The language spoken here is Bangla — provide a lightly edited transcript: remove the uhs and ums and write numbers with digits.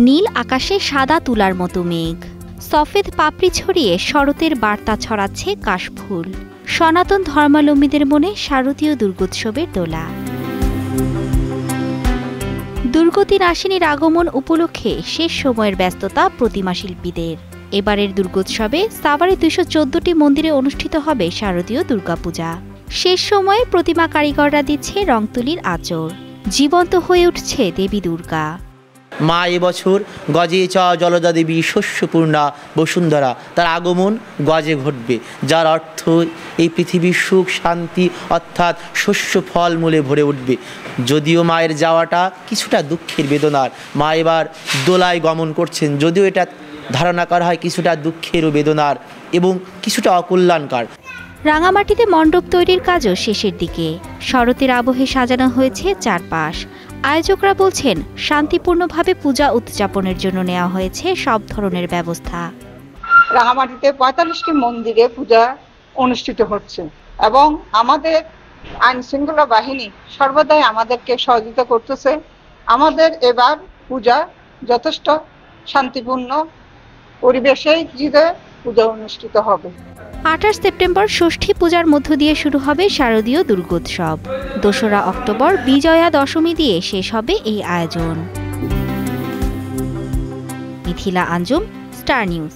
নীল আকাশে সাদা তুলার মতো মেঘ, সফেদ পাপড়ি ছড়িয়ে শরতের বার্তা ছড়াচ্ছে কাশফুল। সনাতন ধর্মাবলম্বীদের মনে শারদীয় দুর্গোৎসবের দোলা। দুর্গতি নাশিনীর আগমন উপলক্ষে শেষ সময়ের ব্যস্ততা প্রতিমা শিল্পীদের। এবারের দুর্গোৎসবে সাভারে ২১৪টি মন্দিরে অনুষ্ঠিত হবে শারদীয় দুর্গাপূজা। শেষ সময়ে প্রতিমা কারিগররা দিচ্ছে রং তুলির আঁচড়। জীবন্ত হয়ে উঠছে দেবী দুর্গা। মা এবছর গজে চ জলদা দেবী শস্যপূর্ণা বসুন্ধরা, তার আগমন গজে ঘটবে, যার অর্থ এই পৃথিবীর সুখ শান্তি অর্থাৎ শস্য ফল মূলে ভরে উঠবে। যদিও মায়ের যাওয়াটা কিছুটা দুঃখের বেদনার, মা এবার দোলায় গমন করছেন, যদিও এটা ধারণা করা হয় কিছুটা দুঃখের ও বেদনার এবং কিছুটা অকল্যাণকার। রাঙামাটিতে মণ্ডপ তৈরির কাজও শেষের দিকে। শরতের আবহে সাজানো হয়েছে চারপাশ। আয়োজকরা বলছেন, শান্তিপূর্ণভাবে পূজা উদযাপনের জন্য নেওয়া হয়েছে সব ধরনের ব্যবস্থা। রাঙামাটিতে ৪৫টি মন্দিরে পূজা অনুষ্ঠিত হচ্ছে এবং আমাদের আইন শৃঙ্খলা বাহিনী সর্বদাই আমাদেরকে সহযোগিতা করতেছে। আমাদের এবার পূজা যথেষ্ট শান্তিপূর্ণ পরিবেশেই পূজা অনুষ্ঠিত হবে। ২৮ সেপ্টেম্বর ষষ্ঠী পূজার মধ্য দিয়ে শুরু হবে শারদীয় দুর্গোৎসব। ২রা অক্টোবর বিজয়া দশমী দিয়ে শেষ হবে এই আয়োজন। Mithila Anjum, star news.